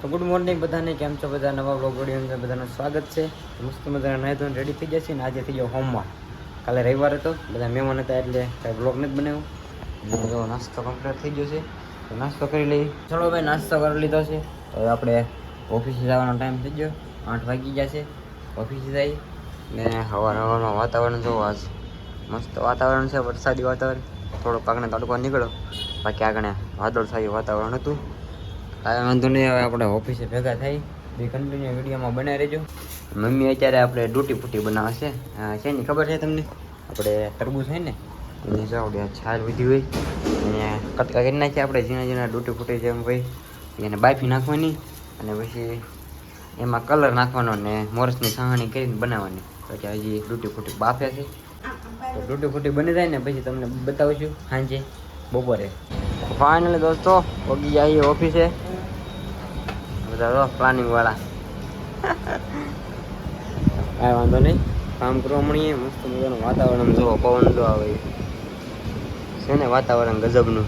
તો good morning બધાને, કેમ છો બધા? નવા બ્લોગ વિડીયો અંદર બધાનું સ્વાગત છે. મસ્ત મજાના નાહી ધોઈને રેડી થઈ જશે ને આજે થઈ ગયો હોમમાં. કાલે રવિવાર હતો, બધા મહેમાન હતા એટલે કાંઈ બ્લોગ નથી બનાવ્યો. અને જો નાસ્તો કમ્પ્લીટ થઈ ગયો છે, તો નાસ્તો કરી લઈએ. ચલો ભાઈ, નાસ્તો કરી લીધો છે. તો હવે આપણે ઓફિસે જવાનો ટાઈમ થઈ ગયો, 8 વાગી ગયા છે. ઓફિસે જઈએ ને હવારમાં વાતાવરણ જોવો, આજ મસ્ત વાતાવરણ છે, વરસાદી વાતાવરણ. થોડો પાકને તડકો નીકળ્યો, બાકી આગળ વાદળછાયું વાતાવરણ હતું. કાંઈ વાંધો નહીં, હવે આપણે ઓફિસે ભેગા થઈ બી કન્ટિન્યુ વિડીયોમાં બનાવી રહેજો. મમ્મી અત્યારે આપણે ડૂટી ફૂટી બનાવે છે. શેની ખબર છે તમને? આપણે તરબૂચ છે ને એની જાવડે છાલ વધી હોય એને કટકા કરી નાખીએ આપણે, ઝીણા ઝીણા ડૂટી ફૂટી જેમ હોય એને બાફી નાખવાની અને પછી એમાં કલર નાખવાનો ને મોરસની સાહણી કરીને બનાવવાની. પછી હજી ડૂટી ફૂટી બાફે છે, તો ડૂટી ફૂટી બની જાય ને પછી તમને બતાવીશું સાંજે બપોરે. ફાઇનલી દોસ્તો પગી જઈએ ઓફિસે. બધા પ્લાનિંગ વાળા કાંઈ વાંધો નહીં, કામ કરવા મળીએ. મસ્ત મજાનું વાતાવરણ જોવો, પવન જો આવે છે ને, વાતાવરણ ગજબનું.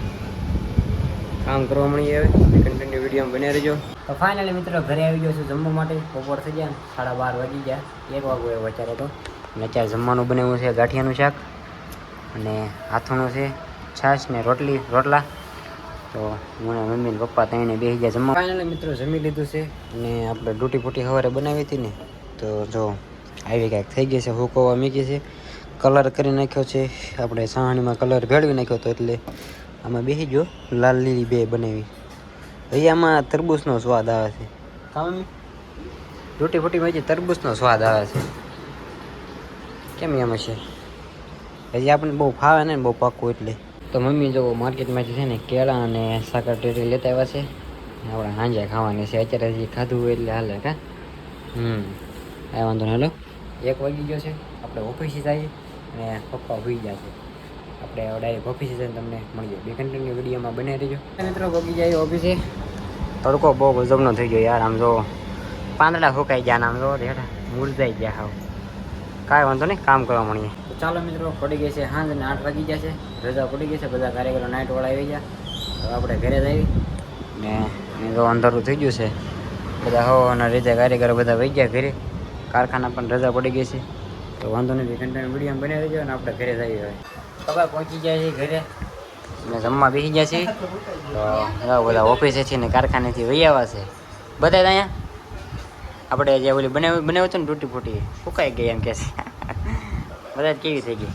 કામ કરવા મળીએ, હવે કન્ટિન્યુ વિડીયો બને રહેજો. તો ફાઇનલી મિત્રો ઘરે આવી ગયો છું જમવા માટે. બપોર થઈ ગયા, 12:30 વાગી ગયા, 1 વાગ્યો એવો અત્યારે તો. અને અત્યારે જમવાનું બનાવ્યું છે ગાંઠિયાનું શાક અને હાથોણું છે, છાશ ને રોટલા. તો હું મમ્મી ને પપ્પા ત્રણે બેસી ગયા જમવા. ફાઇનલી મિત્રો જમી લીધું છે અને આપણે ડૂટી ફૂટી સવારે બનાવી હતી ને, તો જો આવી કાંઈક થઈ ગઈ છે. હુકવવા મૂકી છે, કલર કરી નાખ્યો છે આપણે, સાહણીમાં કલર ભેળવી નાખ્યો હતો એટલે આમાં બેસી ગયો. લાલ લીલી બે બનાવી. હજી આમાં તરબૂચનો સ્વાદ આવે છે. કામ ડૂટી ફૂટીમાં હજી તરબૂચનો સ્વાદ આવે છે. કેમ એમ છે? હજી આપણને બહુ ફાવે ને બહુ પાકું એટલે. તો મમ્મી જો માર્કેટમાંથી છે ને કેળા અને સાકર ટેટી લેતા આવ્યા છે, આપણે સાંજે ખાવાની છે. અત્યારે હજી ખાધું હોય એટલે હાલે કા. કાંઈ વાંધો નહીં. હાલો, 1 વાગી ગયો છે, આપણે ઓફિસે જઈએ અને પપ્પા હોઈ ગયા છે. આપણે ડાયરેક્ટ ઓફિસે જઈને તમને મળીએ. બે કન્ટિન્યુ વિડીયોમાં બને રહેજો. મિત્રો પગી જાય ઓફિસે. તડકો બહુ ગજબનો થઈ ગયો યાર. આમ જો પાંદડા સુકાઈ ગયા ને આમ જો રેડા મુરઝાઈ ગયા હાવ. કાંઈ વાંધો નહીં, કામ કરવા મળીએ. તો ચાલો મિત્રો, પડી ગઈ છે સાંજ અને 8 વાગી ગયા છે. રજા પડી ગઈ છે, બધા કારીગરો નાઇટવાળા આવી ગયા. હવે આપણે ઘરે જ આવી ને જો અંધારું થઈ ગયું છે. બધા હવાના રીતે કારીગરો બધા વહી ગયા ઘરે. કારખાના પણ રજા પડી ગઈ છે. તો વાંધો નથી, કન્ટિન્યુ વિડીયો બની રહેજો અને આપણે ઘરે જઈએ. હવે હવે પહોંચી જાય છે ઘરે ને જમવા બેસી ગયા છે. તો બધા ઓફિસેથી ને કારખાનેથી વહી આવ્યા છે બધા. અહીંયા આપણે જે ઓલી બનાવ્યું હતું ને ડૂટી ફૂટી ફૂંકાઈ ગઈ એમ કે છે. બધા કેવી થઈ ગઈ,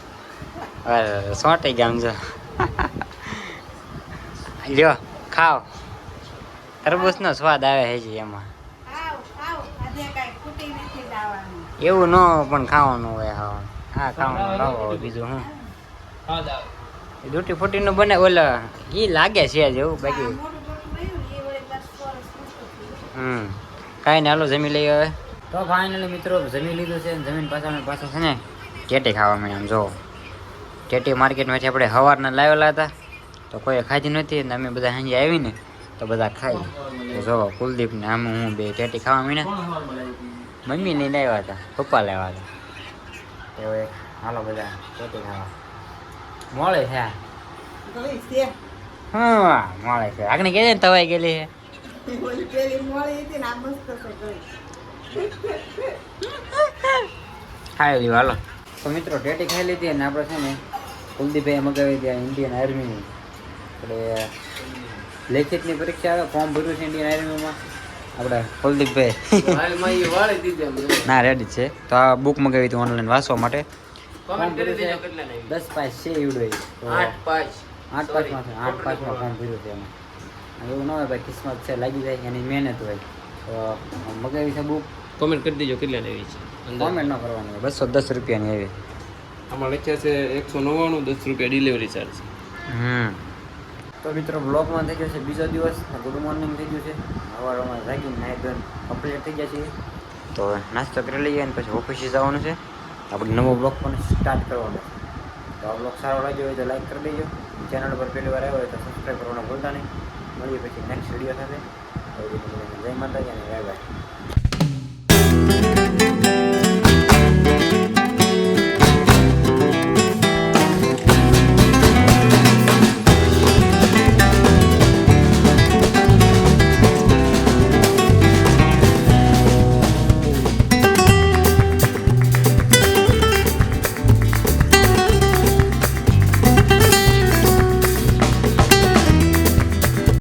સોંટાઈ ગયા. આમ જો લ્યો ખાઓ, તરબૂચનો સ્વાદ આવે છે એમાં. એવું ન પણ ખાવાનું હોય. હા ખાવાનું લાવો, બીજું હું ડૂટી ફૂટીનું બને ઓલા એ લાગે છે જેવું. બાકી કાંઈ ને, હાલો જમી લઈએ હવે. તો ફાઇનલી મિત્રો જમી લીધું છે. જમીન પાછા છે ને ટેટી ખાવા મળે. આમ જો ટેટી માર્કેટમાંથી આપણે સવારના લાવેલા હતા, તો કોઈ ખાધી નથી. અને અમે બધા સાંજે આવીને તો બધા ખાઈ. જો કુલદીપ ને આમ હું બે ટેટી ખાવા માંડ્યા. મમ્મી નહીં લાવ્યા હતા, પપ્પા લાવ્યા હતા. તો હાલો બધા ટેટી ખાવા મળે છે. હા મળે છે. આગળ કે ને તવાઈ ગયેલી છે. ખાઈ લીધું હાલો. તો મિત્રો ટેટી ખાઈ લીધી અને આપણે છે ને કુલદીપભાઈ મગાવી હતી ઇન્ડિયન આર્મીની. આપણે લેખિતની પરીક્ષા આવે, ફોર્મ ભર્યું છે ઇન્ડિયન આર્મીમાં આપણે કુલદીપભાઈ. ના રેડી છે. તો આ બુક મગાવી હતી ઓનલાઈન વાંચવા માટે. 10 પાસ છે એવડું. 8 પાસમાં ફોર્મ ભર્યું છે એમાં. એવું ન હોય ભાઈ, કિસ્મત છે, લાગી જાય, એની મહેનત હોય. તો મગાવી છે બુક. કોમેન્ટ કરી દેજો કેટલા લેવી છે. કોમેન્ટ ન કરવાની હોય, 210 રૂપિયાની આવી. આમાં લખ્યા છે 199, 10 રૂપિયા ડિલિવરી ચાર્જ. તો મિત્રો બ્લોગમાં થઈ ગયો છે બીજો દિવસ. ગુડ મોર્નિંગ થઈ ગયું છે. સવારમાં જાગીને નાઈ ધોઈને કમ્પ્લીટ થઈ ગયા છે. તો નાસ્તો કરી લઈએ અને પછી ઓફિસે જવાનું છે. આપણે નવો બ્લોગ પણ સ્ટાર્ટ કરવાનો છે. તો આ બ્લોગ સારો લાગ્યો હોય તો લાઈક કરી દેજો. ચેનલ પર પહેલી વાર આવ્યો હોય તો સબસ્ક્રાઈબ કરવાનું ભૂલતા નહીં. મળીએ પછી નેક્સ્ટ વિડીયો સાથે. જય માતાજી અને બાય બાય.